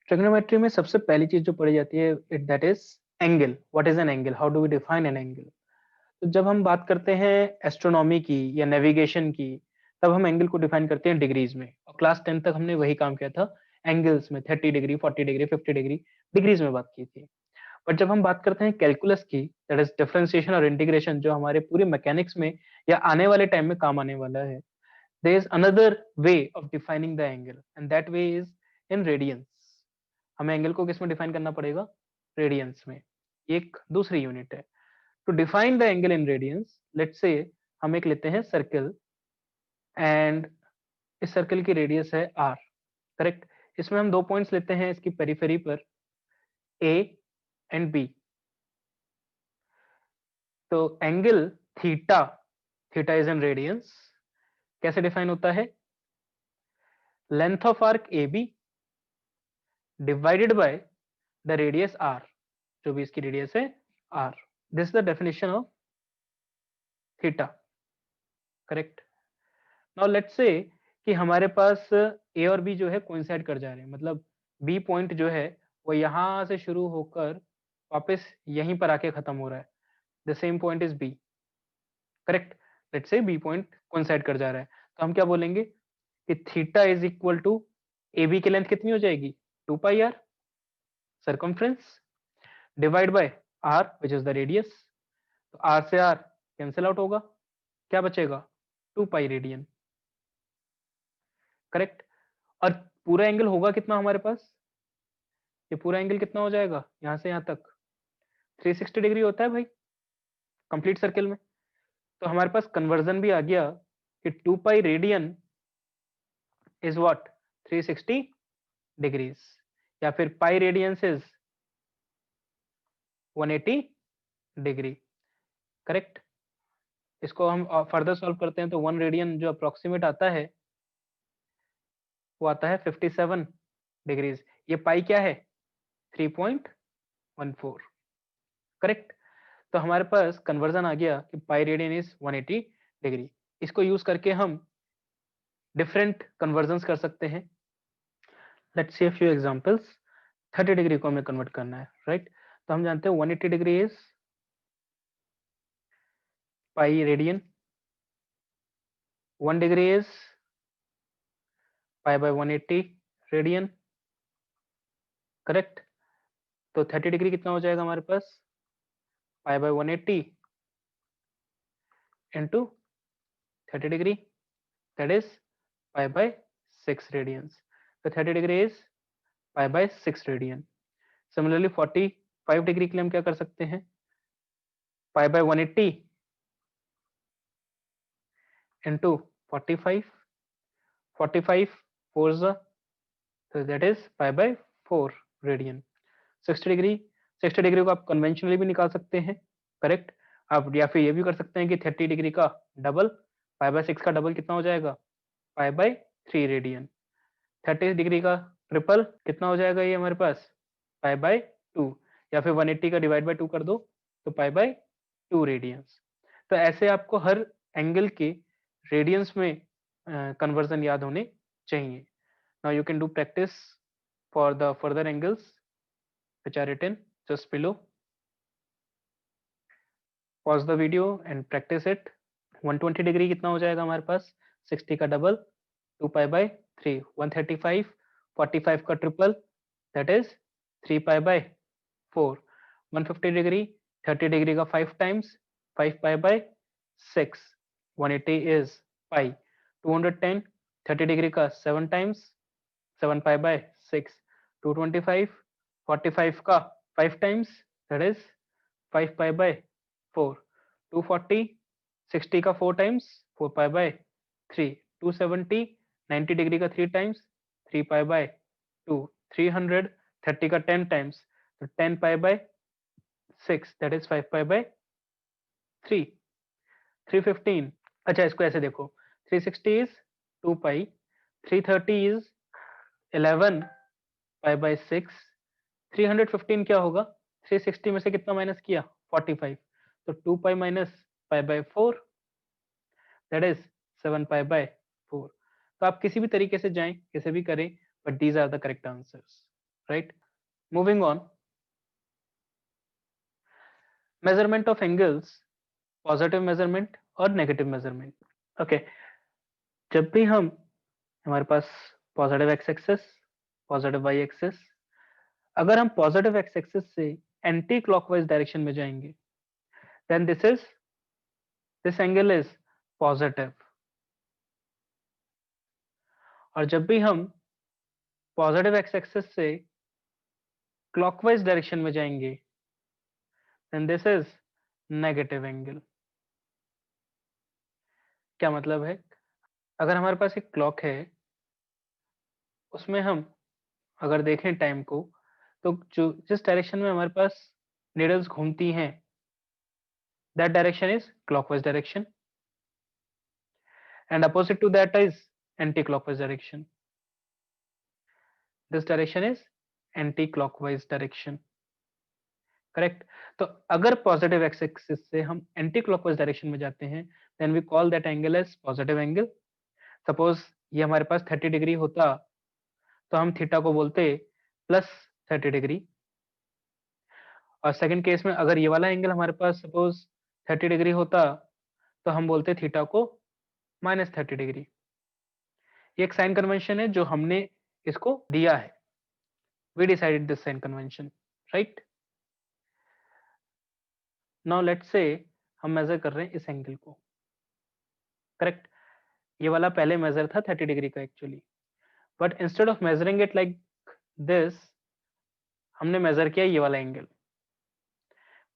Trigonometry में सबसे पहली चीज जो पढ़ी जाती है that is angle. What is an angle, how do we define an angle. तो जब हम बात करते हैं एस्ट्रोनॉमी की या नेविगेशन की, तब हम एंगल को डिफाइन करते हैं डिग्रीज में, और क्लास 10 तक हमने वही काम किया था। एंगल्स में 30 डिग्री, 40 डिग्री, 50 डिग्री, डिग्रीज में बात की थी। बट जब हम बात करते हैं कैलकुलस की, दैट इज डिफरेंशिएशन और इंटीग्रेशन, जो हमारे पूरे मैकेनिक्स में या आने वाले टाइम में काम आने वाला है, there is another way of defining the angle and that way is in radians. हमें एंगल को किस में डिफाइन करना पड़ेगा? रेडियंस में। एक दूसरी यूनिट है। To define the angle in radians, let's say हम एक लेते हैं सर्कल, एंड इस सर्कल की रेडियस है आर। करेक्ट। इसमें हम दो पॉइंट्स लेते हैं इसकी पेरिफेरी पर, ए एंड बी। तो angle theta, theta is in radians, कैसे डिफाइन होता है? Length of arc A B divided by the radius R, जो भी इसकी रेडियस है R. This is the definition of theta. Correct. Now let's से कि हमारे पास ए और बी जो है कोइंसाइड कर जा रहे हैं, मतलब बी पॉइंट जो है वो यहां से शुरू होकर वापस यहीं पर आके खत्म हो रहा है। The same point is B. Correct. Let's say B point coincide कर जा रहा है, तो हम क्या बोलेंगे कि theta is equal to A B की लेंथ कितनी हो जाएगी? 2 pi R circumference divide by R which is the radius. तो आर से आर कैंसिल आउट होगा, क्या बचेगा? 2 पाई रेडियन। करेक्ट। और पूरा एंगल होगा कितना हमारे पास? ये पूरा एंगल कितना हो जाएगा यहां से यहां तक? 360 डिग्री होता है भाई कंप्लीट सर्कल में। तो हमारे पास कन्वर्जन भी आ गया कि 2 pi radian is what? 360 degrees, या फिर पाई रेडियंस इज 180 डिग्री। करेक्ट। इसको हम फर्दर सॉल्व करते हैं तो 1 रेडियन जो अप्रोक्सीमेट आता है वो आता है 57 डिग्रीज। ये पाई क्या है? 3.14। करेक्ट। तो हमारे पास कन्वर्जन आ गया कि पाई रेडियन इज 180 डिग्री। इसको यूज करके हम डिफरेंट कन्वर्जन कर सकते हैं। Let's see a few examples. 30 degree को हमें कन्वर्ट करना है, राइट? तो हम जानते हैं 180 degree is pi radian, 1 degree is pi by 180 radian. Correct. तो 30 डिग्री कितना हो जाएगा हमारे पास? Pi by 180 into 30 degree, that is pi by 6 radians. तो 30 degree is pi by 6 radian. Similarly 45 degree के लिए हम क्या कर सकते हैं? पाई बाय 180 इंटू 45, 45 फोर ज़ा, so that is pi by 4 radian. 60 degree, 60 degree को आप कन्वेंशनली भी निकाल सकते हैं। करेक्ट। आप या फिर ये भी कर सकते हैं कि 30 डिग्री का डबल, पाई बाय 6 का डबल कितना हो जाएगा? Pi by 3 radian. 30 डिग्री का ट्रिपल कितना हो जाएगा ये हमारे पास? पाई बाय 2, या फिर 180 का डिवाइड बाय 2 कर दो तो पाई बाय 2 रेडियंस। तो ऐसे आपको हर एंगल के रेडियंस में कन्वर्जन याद होने चाहिए। Now you can do practice for the further angles which are written just below. Pause the video and practice it. 120 degree कितना हो जाएगा हमारे पास? 60 का डबल 2 पाई बाय 3, 135, 45 का triple that is 3 pi by 4, 150 degree, 30 degree का 5 times 5 pi by 6, 180 is pi, 210 30 degree का 7 times 7 pi by 6, 225 45 का 5 times that is 5 pi by 4, 240 60 का 4 टाइम्स 4 पाई बाय 3, 270 90 डिग्री का 3 टाइम्स 3 पाई बाय 2, 300 30 का 10 times तो 10 पाई by 6 that is 5 pi by 3, 315। अच्छा इसको ऐसे देखो, 360 is 2 pi, 330 is 11 pi by 6, 315 क्या होगा? 360 में से कितना माइनस किया? 45, तो 2 pi minus pi by 4 that is 7 pi by 4। तो आप किसी भी तरीके से जाएं, कैसे भी करें, but these are the correct answers. right? Moving on, measurement of angles, positive measurement और नेगेटिव मेजरमेंट. ओके, जब भी हम हमारे पास positive X axis, positive Y axis, अगर हम पॉजिटिव एक्स एक्सिस से एंटी क्लॉकवाइज डायरेक्शन में जाएंगे, then this angle is positive. और जब भी हम पॉजिटिव एक्स एक्सिस से क्लॉकवाइज डायरेक्शन में जाएंगे, then this is negative angle. क्या मतलब है? अगर हमारे पास एक क्लॉक है, उसमें हम अगर देखें टाइम को, तो जो जिस डायरेक्शन में हमारे पास नीडल्स घूमती हैं, that direction is clockwise direction, and opposite to that is anti clockwise direction. This direction is anti clockwise direction. Correct? तो अगर पॉजिटिव एक्स एक्सिस से हम एंटी क्लॉकवाइज डायरेक्शन में जाते हैं, then we call that angle as positive angle. Suppose ये हमारे पास 30 degree होता, तो हम थीटा को बोलते प्लस 30 डिग्री. और सेकंड केस में अगर ये वाला एंगल हमारे पास सपोज 30 डिग्री होता, तो हम बोलते थीटा को माइनस 30 डिग्री. ये एक साइन कन्वेंशन है जो हमने इसको दिया है. We decided this sign convention, right? Now let's say हम मेजर कर रहे हैं इस एंगल को. करेक्ट? ये वाला पहले मेजर था 30 डिग्री का actually, but instead of measuring it like this, हमने मेजर किया ये वाला एंगल,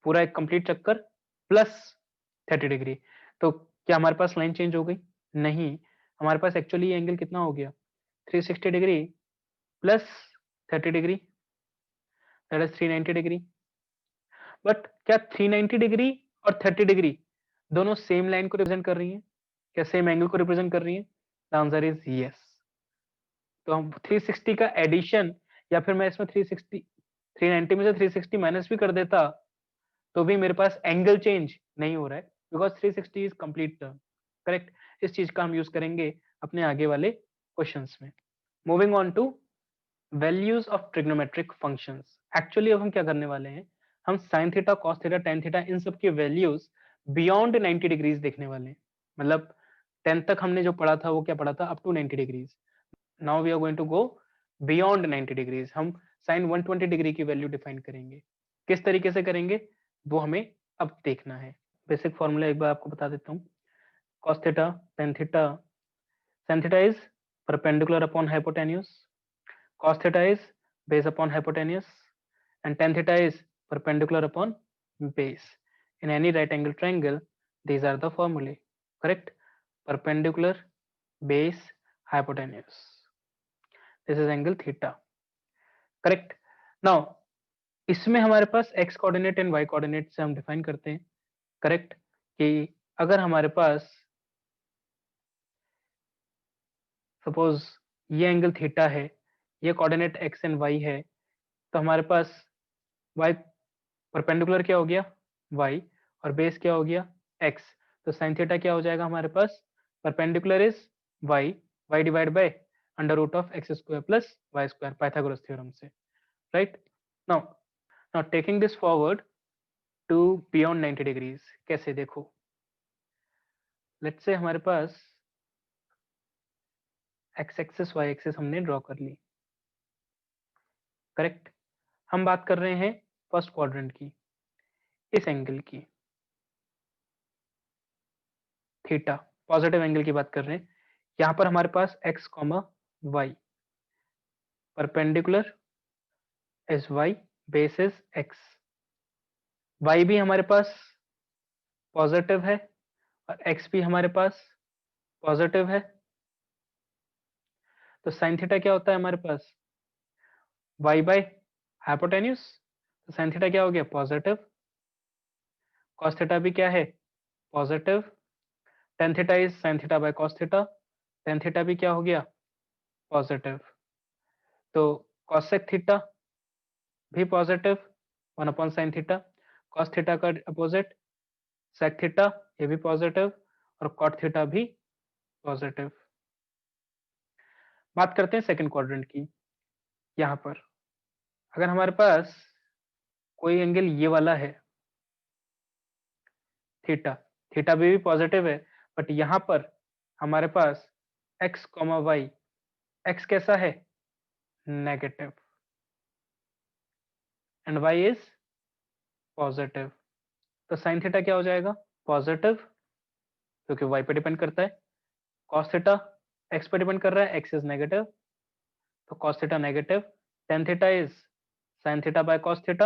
पूरा एक कंप्लीट चक्कर प्लस 30 डिग्री. तो क्या हमारे पास लाइन चेंज हो गई? नहीं. हमारे पास एक्चुअली ये एंगल कितना हो गया? 360 degree plus 30 degree, that is 390 degree. But क्या 390 डिग्री और 30 डिग्री दोनों सेम लाइन को रिप्रेजेंट कर रही हैं? क्या सेम एंगल को रिप्रेजेंट कर रही हैं? The answer is yes. तो हम 360 का एडिशन, या फिर मैं इसमें 390 में से 360 माइनस भी कर देता, तो भी मेरे पास एंगल चेंज नहीं हो रहा है, because 360 is complete term. Correct? इस चीज का हम यूज करेंगे अपने आगे वाले क्वेश्चंस में. Moving on to values of trigonometric functions. Actually अब हम क्या करने वाले हैं, हम sine theta, cos theta, tan theta, इन सब की वैल्यूज बियॉन्ड 90 डिग्रीज देखने वाले हैं. मतलब 10 तक हमने जो पढ़ा था वो क्या पढ़ा था? Up to 90 degrees. Now we are going to go beyond 90 degrees. हम साइन 120 डिग्री की वैल्यू डिफाइन करेंगे. किस तरीके से करेंगे वो हमें अब देखना है. बेसिक फॉर्मूला एक बार आपको बता देता हूँ. cos theta, tan theta, sin theta is perpendicular upon hypotenuse, cos theta is base upon hypotenuse, and tan theta is perpendicular upon base. In any right angle triangle, these are the formulae. Correct? Perpendicular, base, hypotenuse. This is angle theta. Correct? Now, इसमें हमारे पास x coordinate and y coordinate से हम define करते हैं. Correct? कि अगर हमारे पास suppose ये एंगल थीटा है, ये कोऑर्डिनेट x एंड y है, तो हमारे पास y परपेंडिकुलर क्या हो गया? y, और बेस क्या हो गया? x. तो साइन थीटा क्या हो जाएगा हमारे पास? Perpendicular is y, y divide by under root of X square plus Y square, Pythagoras theorem से. Right? Now taking this forward to beyond 90 degrees. कैसे? देखो, लेट्स से हमारे पास एक्स एक्सिस वाई एक्सिस हमने ड्रॉ कर ली. Correct? हम बात कर रहे हैं फर्स्ट क्वाड्रेंट की, इस एंगल की, थीटा, पॉजिटिव एंगल की बात कर रहे हैं. यहां पर हमारे पास x, y, perpendicular is y, base is x. y भी हमारे पास पॉजिटिव है और x भी हमारे पास पॉजिटिव है. तो साइन थीटा क्या होता है हमारे पास? y by hypotenuse. तो साइन थीटा क्या हो गया? पॉजिटिव. कॉस थीटा भी क्या है? Positive. Tan theta is sine theta by cos theta. Tan theta भी क्या हो गया? पॉजिटिव. तो कॉसेक थीटा भी positive, 1 upon sine theta. Cos theta का अपोजिट सेक थीटा, ये भी पॉजिटिव, और कॉट थीटा भी पॉजिटिव. बात करते हैं सेकंड क्वाड्रेंट की. यहाँ पर अगर हमारे पास कोई एंगल ये वाला है थीटा, थीटा भी पॉजिटिव है, बट यहां पर हमारे पास एक्स कॉमा वाई, एक्स कैसा है negative and Y is positive, तो साइन थीटा क्या हो जाएगा पॉजिटिव, क्योंकि वाई पे डिपेंड करता है। कॉस थीटा एक्स पे डिपेंड कर रहा है, एक्स इज नेगेटिव, तो cos theta negative, tan theta is sine theta by cos theta,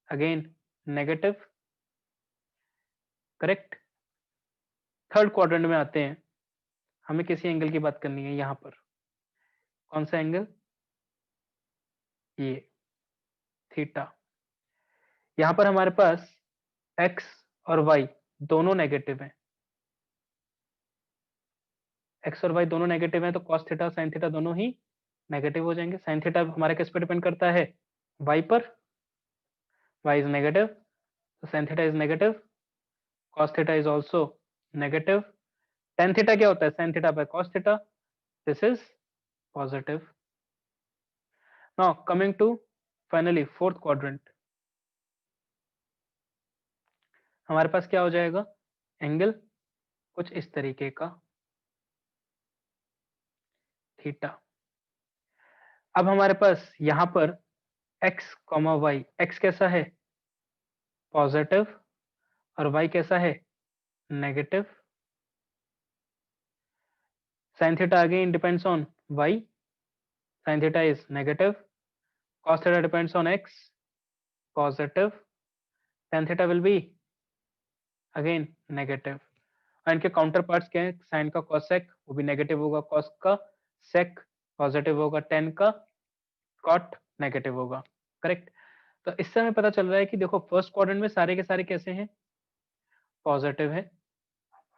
again negative, correct. Third quadrant में आते हैं, हमें किसी एंगल की बात करनी है यहां पर, कौन सा एंगल, ये थीटा। यहां पर हमारे पास एक्स और वाई दोनों नेगेटिव हैं, एक्स और वाई दोनों नेगेटिव हैं, तो कॉस थीटा साइन थीटा दोनों ही नेगेटिव हो जाएंगे। साइन थीटा हमारे किस पर डिपेंड करता है वाई पर, वाई इज नेगेटिव, तो sine theta is negative, cos theta is also negative, tan theta क्या होता है sine theta by cos theta, this is positive. Now coming to finally fourth quadrant, हमारे पास क्या हो जाएगा एंगल कुछ इस तरीके का थीटा। अब हमारे पास यहां पर एक्स कॉमा वाई, एक्स कैसा है पॉजिटिव और वाई कैसा है negative, sin theta again depends on y, sin theta is negative, cos theta depends on x, positive, tan theta will be again negative। और इनके काउंटर पार्ट्स क्या है, sign का cosec वो भी नेगेटिव होगा, cos का sec पॉजिटिव होगा, tan का cot नेगेटिव होगा, करेक्ट। तो इससे हमें पता चल रहा है कि देखो फर्स्ट क्वाड्रेंट में सारे के सारे कैसे हैं पॉजिटिव है,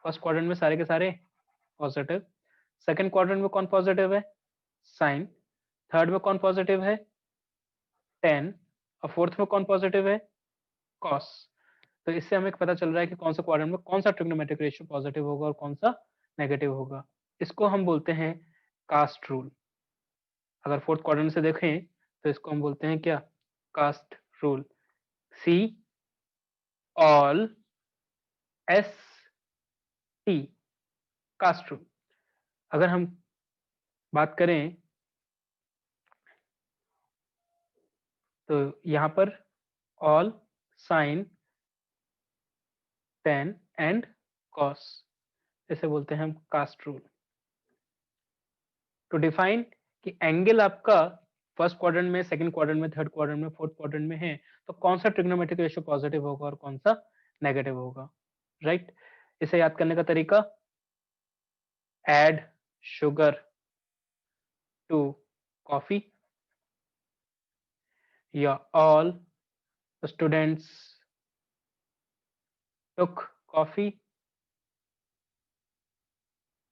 फर्स्ट क्वाड्रेंट में सारे के सारे पॉजिटिव, सेकंड क्वाड्रेंट में कौन पॉजिटिव है साइन, थर्ड में कौन पॉजिटिव है टेन, और फोर्थ में कौन पॉजिटिव है कॉस। तो इससे हमें पता चल रहा है कि कौन सा क्वाड्रेंट में कौन सा ट्रिग्नोमेट्रिक रेशियो पॉजिटिव होगा और कौन सा नेगेटिव होगा। इसको हम बोलते हैं कास्ट रूल। अगर फोर्थ क्वाड्रेंट से देखें तो इसको हम बोलते हैं क्या cast rule, C all S T, cast rule. अगर हम बात करें तो यहां पर all sine tan and cos, इसे बोलते हैं हम कास्ट रूल। टू डिफाइन कि एंगल आपका फर्स्ट क्वाड्रेंट में, सेकंड क्वाड्रेंट में, थर्ड क्वाड्रेंट में, फोर्थ क्वाड्रेंट में है, तो कौन सा ट्रिग्नोमेट्रिक रेशियो पॉजिटिव होगा और कौन सा नेगेटिव होगा, राइट। इसे याद करने का तरीका, ऐड शुगर टू कॉफी, या ऑल स्टूडेंट्स टुक कॉफी,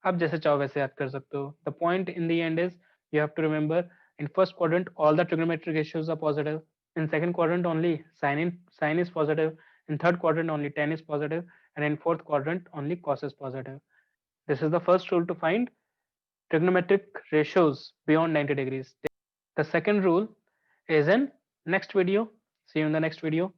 आप जैसे चाहो वैसे याद कर सकते हो। The point in the end is you have to remember in first quadrant all the trigonometric ratios are positive, in second quadrant only sine is positive, in third quadrant only tan is positive, and in fourth quadrant only cos is positive. This is the first rule to find trigonometric ratios beyond 90 degrees. The second rule is in next video. See you in the next video.